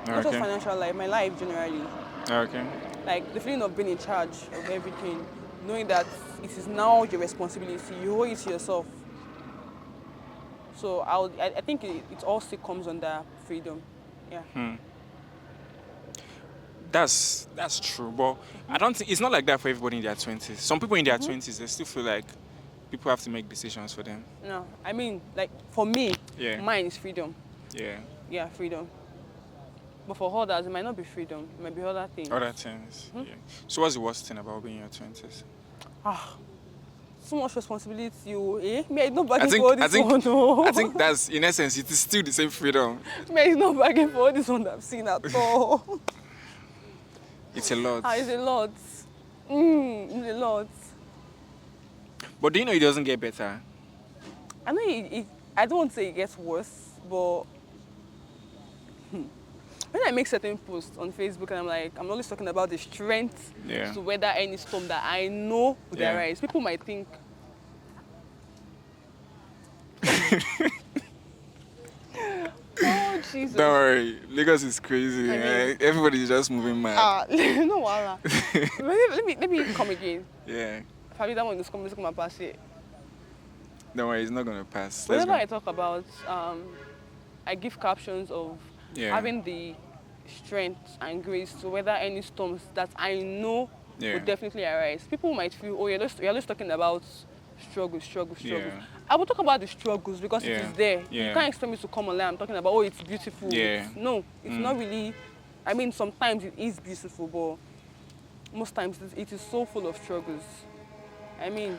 Not just Okay. financial life, my life generally. Okay. Like the feeling of being in charge of everything, knowing that it is now your responsibility, you owe it to yourself. So I think it all still comes under freedom. Yeah. That's true, but I don't think it's not like that for everybody in their 20s. Some people in their 20s, they still feel like people have to make decisions for them. No, I mean, like for me, Yeah. mine is freedom. Yeah. Yeah, freedom. But for others, it might not be freedom. It might be other things. Other things. Yeah. So what's the worst thing about being in your 20s? Ah, so much responsibility. Oh, eh? Me, I no I bargain think for all I this think one. No. I think that's in essence it is still the same freedom. Me, I no bargain for all this one that I've seen at all. It's a lot. It's a lot. It's a lot. But do you know it doesn't get better? I know I don't want to say it gets worse, but when I make certain posts on Facebook and I'm like, I'm always talking about the strength Yeah. to weather any storm that I know would Yeah. arise, people might think, oh Jesus. Don't worry, Lagos is crazy. I mean- Everybody's just moving mad. No wala. let me come again. Yeah. Probably that one is coming to come and pass it. Don't worry, it's not gonna pass. Let's Whenever go. I talk about, I give captions of Yeah. having the strength and grace to weather any storms that I know Yeah. will definitely arise. People might feel, oh, you're just talking about struggles. Yeah. I will talk about the struggles because it Yeah. is there. Yeah. You can't expect me to come online. I'm talking about, oh, it's beautiful. Yeah. No, it's not really. I mean, sometimes it is beautiful, but most times it is so full of struggles. I mean,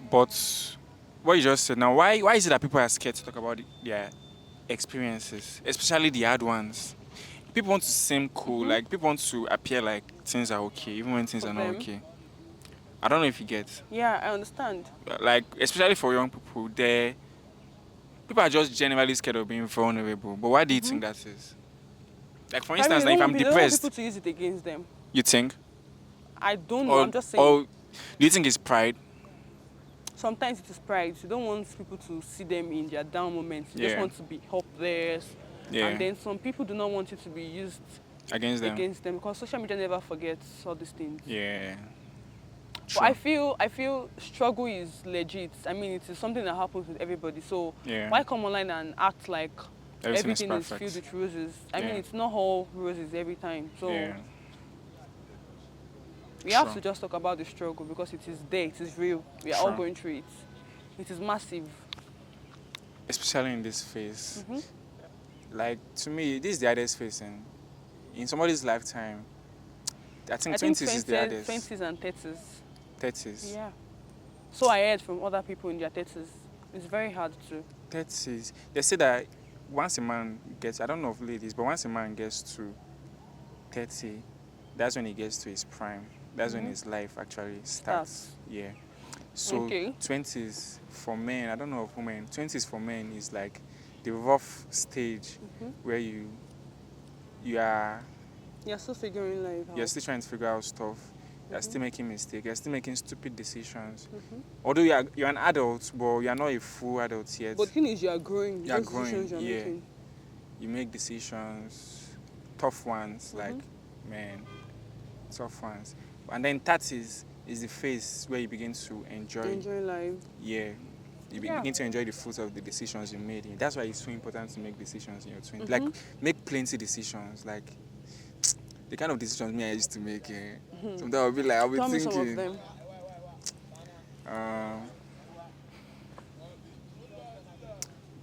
But what you just said now, why is it that people are scared to talk about their experiences, especially the hard ones? People want to seem cool, like people want to appear like things are okay, even when things For are not them. okay. I don't know if you get. yeah, I understand. Like, especially for young people, people are just generally scared of being vulnerable. But why do you think that is? Like, for I instance, mean, like, if I'm they don't want depressed, people to use it against them. you think? I don't know. I'm just saying. Or do you think it's pride? Sometimes it is pride. You don't want people to see them in their down moments. You just Yeah. want to be up there. Yeah. And then some people do not want it to be used Against them? against them because social media never forgets all these things. Yeah. But I feel struggle is legit. I mean, it is something that happens with everybody. So Yeah. why come online and act like everything is perfect. filled with roses? I mean, Yeah. it's not all roses every time. So Yeah. we have Sure. to just talk about the struggle because it is there. It is real. We are all Sure. going through it. It is massive. Especially in this phase. Mhm. Like, to me, this is the hardest phase in somebody's lifetime. I think I think 20s is the hardest. 20s and 30s. 30s. Yeah. So I heard from other people in their 30s. It's very hard to. 30s. They say that once a man gets, I don't know of ladies, but once a man gets to 30, that's when he gets to his prime. That's when his life actually starts. Yeah. So Okay. 20s for men, I don't know of women, 20s for men is like the rough stage where you are You're still figuring life out. you're still trying to figure out stuff. You're still making mistakes. You're still making stupid decisions. Mhm. Although you're an adult, but you're not a full adult yet. But the thing is, you are growing. You're Those growing, decisions you're yeah. making. You make decisions, tough ones, like, man, tough ones. And then 30s is the phase where you begin to enjoy. Enjoy life. Yeah. You Yeah. begin to enjoy the fruits of the decisions you made. That's why it's so important to make decisions in your 20s. Like, make plenty decisions. Like, the kind of decisions me I used to make. Sometimes I'll be like, I'll be Tell me thinking. some of them.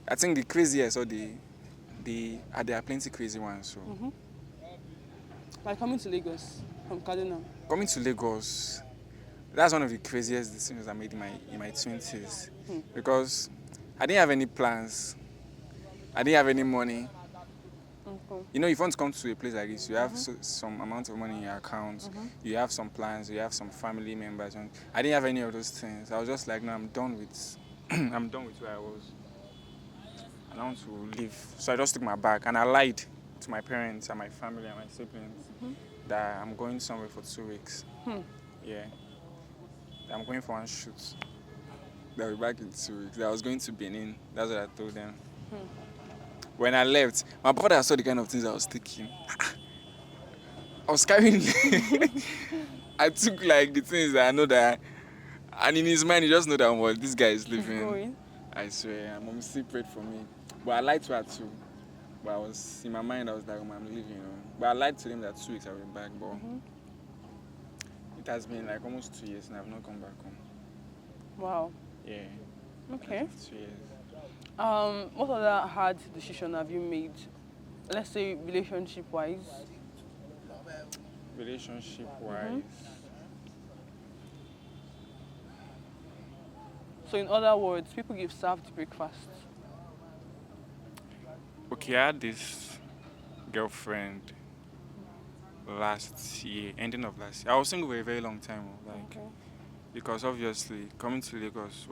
I think the craziest or there are plenty crazy ones. So Like coming to Lagos from Kaduna. coming to Lagos, that's one of the craziest decisions I made in my 20s because I didn't have any plans. I didn't have any money. Okay. You know, if you want to come to a place like this, you have some amount of money in your account. You have some plans. You have some family members. And I didn't have any of those things. I was just like, no, I'm done with where I was. And I want to leave. So I just took my bag and I lied to my parents and my family and my siblings that I'm going somewhere for 2 weeks. Yeah. That I'm going for one shoot. That I'll be back in 2 weeks. That I was going to Benin. That's what I told them. When I left, my brother saw the kind of things I was taking. I was carrying. I took like the things that I know that, and in his mind, he just know that what this guy is living. Going. I swear, my mom still prayed for me. But I lied to her too. But I was in my mind, I was like, I'm leaving. But I lied to him that 2 weeks I'll be back. But it has been like almost 2 years and I've not come back home. Wow. Yeah. Okay. 2 years. What other hard decision have you made? Let's say relationship wise. Relationship wise. So in other words, people give served breakfast. Okay, I had this girlfriend last year, ending of last year. I was single for a very long time, like Okay. because obviously coming to Lagos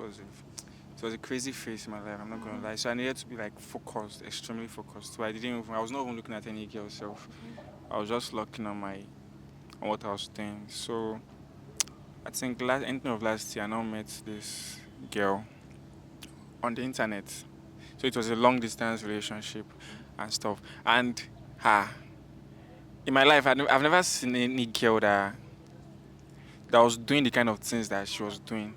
it was a crazy phase in my life. I'm not gonna lie. So I needed to be like focused, extremely focused. So I was not even looking at any girl self. I was just looking on what I was doing. So I think ending of last year, I now met this girl on the internet. So it was a long distance relationship and stuff. And in my life, I've never seen any girl that was doing the kind of things that she was doing.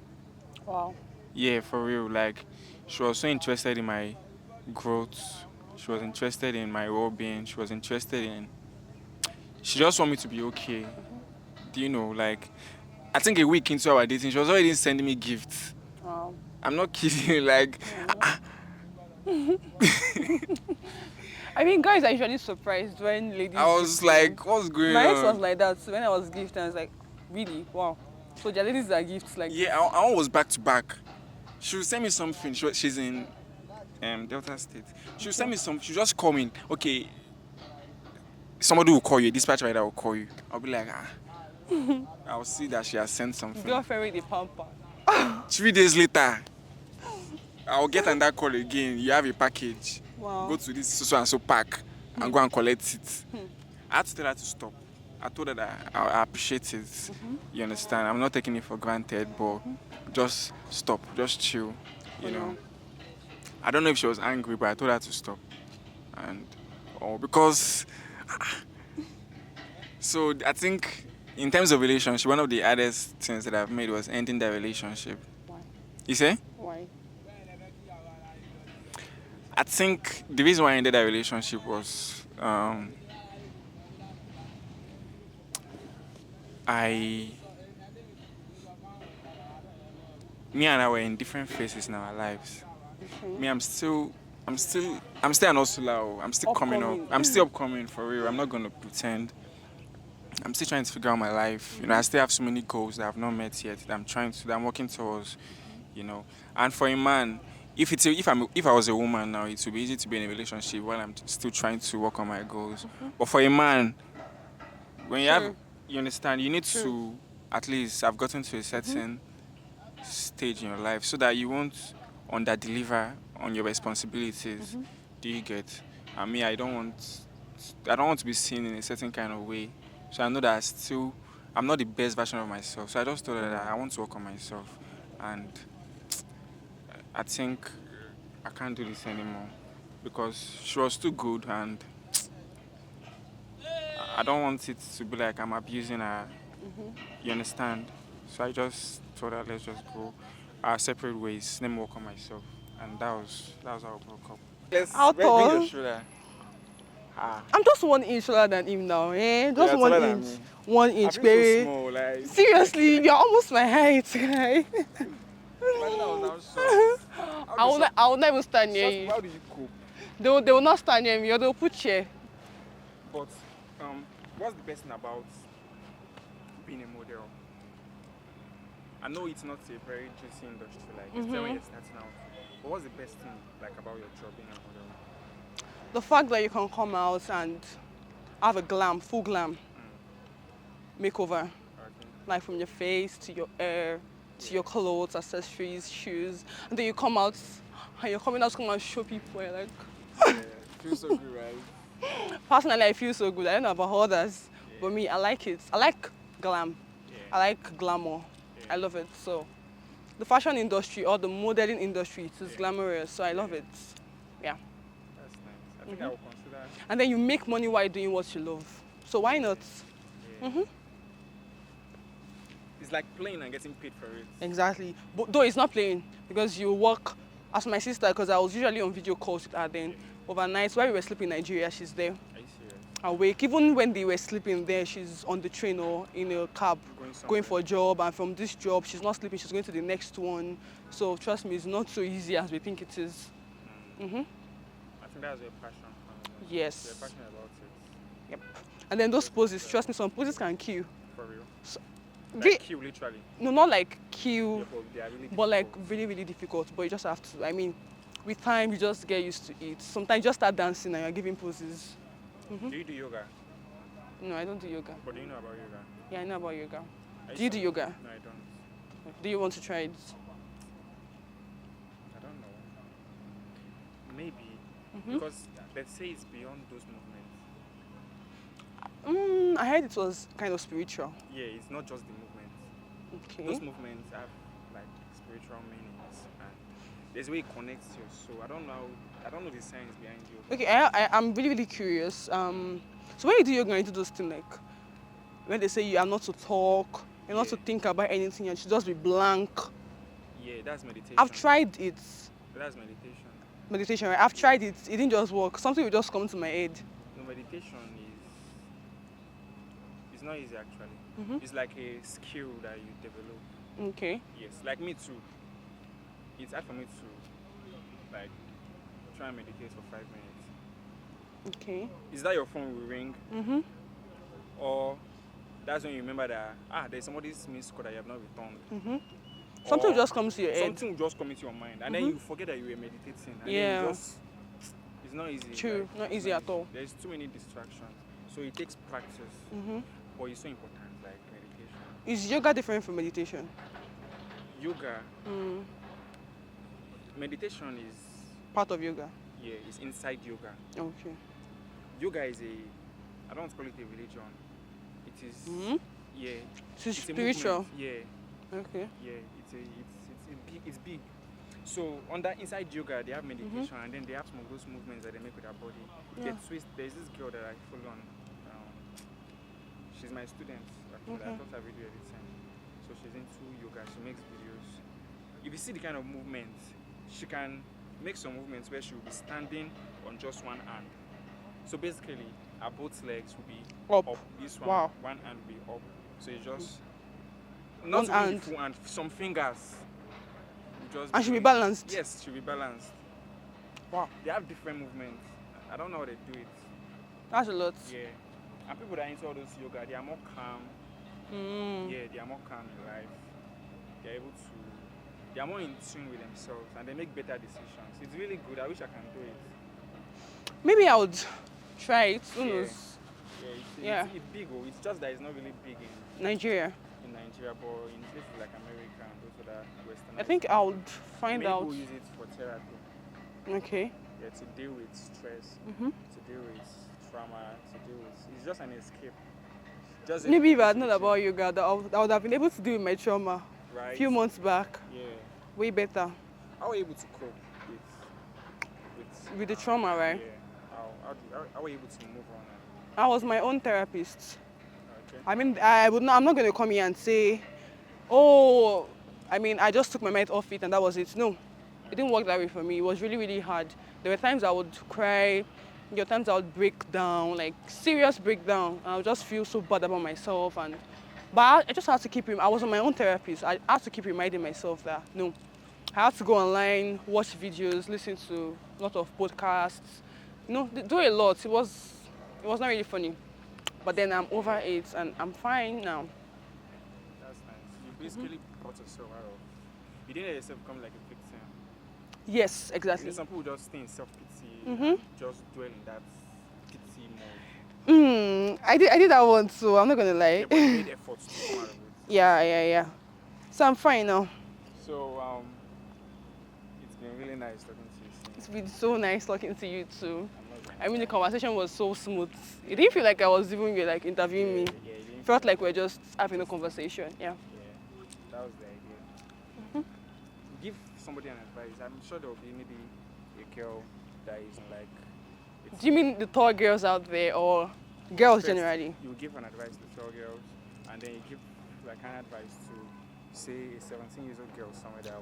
Wow. Yeah, for real. Like, she was so interested in my growth. She was interested in my well-being. She was interested in. She just want me to be okay. Do you know? Like, I think a week into our dating, she was already sending me gifts. Wow. I'm not kidding. Like, I mean, guys are usually surprised when ladies. I was gift like, them. what's going My ex on? was like that. So when I was gifted, I was like, really? Wow. So the ladies are gifts like Yeah, this. I was back to back. She would send me something. She's in Delta State. She would send me some. She just call me. Okay, somebody will call you. A dispatch rider will call you. I'll be like, I'll see that she has sent something. Girlfriend with the pamper. 3 days later, I'll get another call again. You have a package. Wow. Go to this so and so park and go and collect it. I had to tell her to stop. I told her that I appreciate it. You understand? I'm not taking it for granted, but just stop, just chill. You know. I don't know if she was angry, but I told her to stop. And because so I think in terms of relationship, one of the hardest things that I've made was ending that relationship. Why? You say? Why? I think the reason why I ended that relationship was me and I were in different phases in our lives. Okay. Me, I'm still an hustler. Oh. I'm still coming Upcoming. up. I'm still upcoming for real. I'm not gonna pretend. I'm still trying to figure out my life. You know, I still have so many goals that I've not met yet that I'm working towards. You know, and for a man, if I was a woman now, it would be easy to be in a relationship while I'm still trying to work on my goals. But for a man, when True. you understand, you need True. to at least have gotten to a certain stage in your life so that you won't under deliver on your responsibilities. Do you get? And me, I don't want to be seen in a certain kind of way. So I know that I'm not the best version of myself. So I just told her that I want to work on myself, and I think I can't do this anymore because she was too good, and I don't want it to be like I'm abusing her. You understand? So I just told her, let's just go our separate ways. Let me work on myself, and that was how we broke up. How tall? shoulder. I'm just 1 inch taller than him now, eh? Just You're one taller than inch. me. 1 inch, I feel so baby. small, like. Seriously, you're almost my height, guy. Imagine I was now short. I will not even stand near you. How do you cope? They will not stand near me, or they'll put chair. But what's the best thing about being a model? I know it's not a very juicy industry, like especially when you're starting out. But what's the best thing like about your job being a model? The fact that you can come out and have a full glam makeover, Okay. like from your face to your hair, to your clothes, accessories, shoes, and then you come out and you're coming out to come and show people. You're like, Yeah, feels so good, right? personally, I feel so good. I don't know about others, but me, I like it. I like glam. Yeah. I like glamour. I love it. So, the fashion industry or the modeling industry, it is glamorous. So I love it. Yeah. That's nice. I think I will consider. And then you make money while doing what you love. So why not? Yeah. It's like playing and getting paid for it. Exactly. But though it's not playing because you work as my sister, because I was usually on video calls with her then. Overnight, while we were sleeping in Nigeria, she's there. Are you serious? Awake. Even when they were sleeping there, she's on the train or in a cab going for a job, and from this job she's not sleeping, she's going to the next one. So trust me, it's not so easy as we think it is. Mm-hmm. I think that's your passion. Yes. You're passionate about it. Yep. And then those poses, trust me, some poses can kill. For real. So, Like kill literally. no, not like Yeah, kill, but they are really but like difficult. really, really difficult. But you just have to. I mean, with time, you just get used to it. Sometimes you just start dancing and you're giving poses. Do you do yoga? No, I don't do yoga. But do you know about yoga? Yeah, I know about yoga. I Do you do used to- yoga? No, I don't. Do you want to try it? I don't know. Maybe. Mm-hmm. Because let's say it's beyond those movements. I heard it was kind of spiritual. Yeah, it's not just the movement. Okay. Those movements have like spiritual meanings, and there's a way it connects to your soul. I don't know the science behind yoga. Okay, I'm really, really curious. So when you do yoga, you do those things like when they say you are not to talk, you're not to Yeah. think about anything, you should just be blank. Yeah, that's meditation. I've tried it. That's meditation. Meditation, right? I've tried it. It didn't just work. Something will just come to my head. No, meditation is not easy actually. Mhm. It's like a skill that you develop. Okay. Yes, like me too. It's hard for me to like try and meditate for 5 minutes. Okay. Is that your phone will ring, Mhm. or that's when you remember that there's somebody's missed call that you have not returned? Mhm. Something will Or just come to your head. Something will just come into your mind, and then Mhm. you forget that you were meditating. And Yeah. Then you just, it's not easy. True, not it's easy at all. There's too many distractions, so it takes practice. Mhm. But it's so important, like meditation. Is yoga different from meditation? Yoga, Mm. meditation is Part of yoga. is inside yoga. Okay. Yoga is I don't want to call it a religion. It is Mhm. yeah. So It's a spiritual. movement. Yeah. Okay. Yeah, it's big. So inside yoga, they have meditation, and then they have some of those movements that they make with their body. Yeah. They twist. There's this girl that I follow on. She's my student. Actually, I Okay. taught her video editing. So she's into yoga. She makes videos. If you see the kind of movements, she can make some movements where she will be standing on just one hand. So basically, her both legs will be Up. This one, Wow. one hand will be up. So it's just One not even hand. the full hand. Some fingers. will just And should be doing- balanced. Yes, should be balanced. Wow. They have different movements. I don't know how they do it. That's a lot. Yeah. And people that are into all those yoga, they are more calm. Mm. Yeah, they are more calm in life. They are more in tune with themselves, and they make better decisions. It's really good. I wish I can do it. Maybe I would try it. Who Yeah. knows? Yeah, Yeah. it's big. It's just that it's not really big Nigeria. in Nigeria, but in places like America and those other Western. I think I would find Many out. people use it for therapy. Okay. Yeah, to deal with stress, Mhm. to deal with trauma, to deal with. It's just an escape. Just Maybe if I had switch known it, about yoga, I would have been able to deal with my trauma a right? few months back. Yeah. Way better How are you able to cope with the trauma, right? Yeah. How are you able to move on? I was my own therapist. Okay. I mean, I'm not going to come here and say, oh, I mean, I just took my mind off it and that was it. No, it didn't work that way for me. It was really, really hard. There were times I would cry. There were times I would break down, like serious breakdown. I would just feel so bad about myself. But I just had to I was on my own therapist. I had to keep reminding myself that, no, I had to go online, watch videos, listen to a lot of podcasts. Do a lot. It was not really funny. But then I'm over it and I'm fine now. That's nice. You basically brought yourself out of. You didn't let yourself become like a victim. Yes, You exactly. know, some people just stay in self-pity, Mhm. just dwell in that pity mode. I did that one too. I'm not gonna lie. Yeah, but you made efforts to come out of it. Yeah. So I'm fine now. So it's been really nice talking to you. Simi. It's been so nice talking to you too. I'm not gonna I mean, the conversation was so smooth. It didn't feel like I was even like interviewing me. Yeah, you didn't Felt feel like we're just having a conversation. Yeah. Yeah, that was the idea. Give somebody an advice. I'm sure there will be maybe a girl that is like. Do you mean the tall girls out there or girls First, generally? You give an advice to tall girls, and then you give like an advice to, say, a 17-year-old girl somewhere that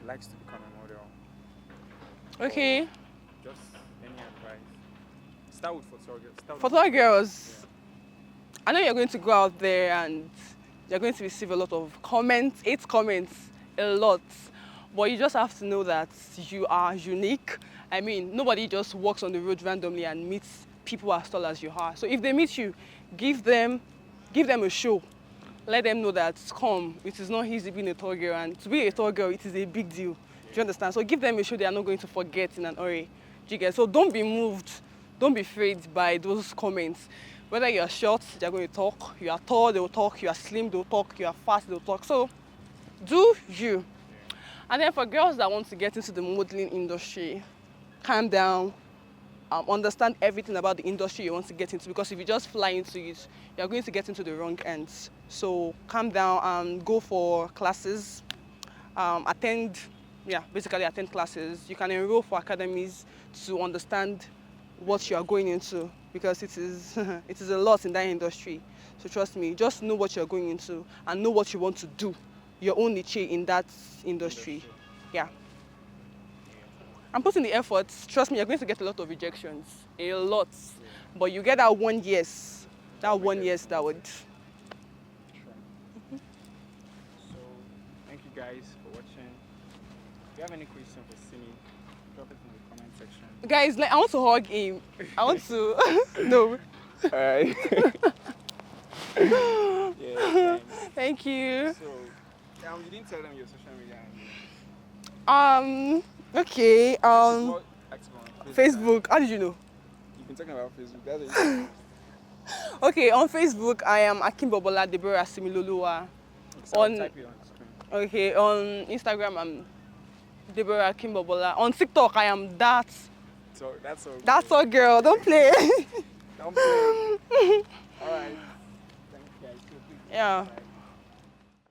likes to become a model. Okay. Just any advice. Start with for tall girls. For tall girls, I know you're going to go out there and you're going to receive a lot of comments, hate comments, a lot. But you just have to know that you are unique. I mean, nobody just walks on the road randomly and meets people as tall as you are. So if they meet you, give them a show. Let them know that, come, it is not easy being a tall girl, and to be a tall girl, it is a big deal. Do you understand? So give them a show they are not going to forget in an hurry. Do you get? So don't be moved, don't be afraid by those comments. Whether you are short, they're going to talk. You are tall, they will talk. You are slim, they'll talk. You are fast, they'll talk. So do you. And then for girls that want to get into the modeling industry, calm down, understand everything about the industry you want to get into, because if you just fly into it, you're going to get into the wrong ends. So calm down and go for classes, basically attend classes. You can enroll for academies to understand what you are going into, because it is it is a lot in that industry. So trust me, just know what you're going into and know what you want to do, your own niche in that industry. Yeah. I'm putting the effort. Trust me, you're going to get a lot of rejections. A lot. But you get that 1 yes. That 1 yes that would. So, thank you guys for watching. If you have any question for Simi, drop it in the comment section. Guys, I want to hug him. I want to. No. Alright. Yeah, thanks. Thank you. So, you didn't tell them your social media. Okay. More active on Facebook. How did you know? You've been talking about Facebook. That's it. Okay, on Facebook, I am Akimbobola Deborah Similoluwa. So I'll type it on screen. Okay, on Instagram, I'm Deborah Akimbobola. On TikTok, I am that. So that's all. That's all, girl. Don't play. Don't play. Alright. Thank you guys. Yeah.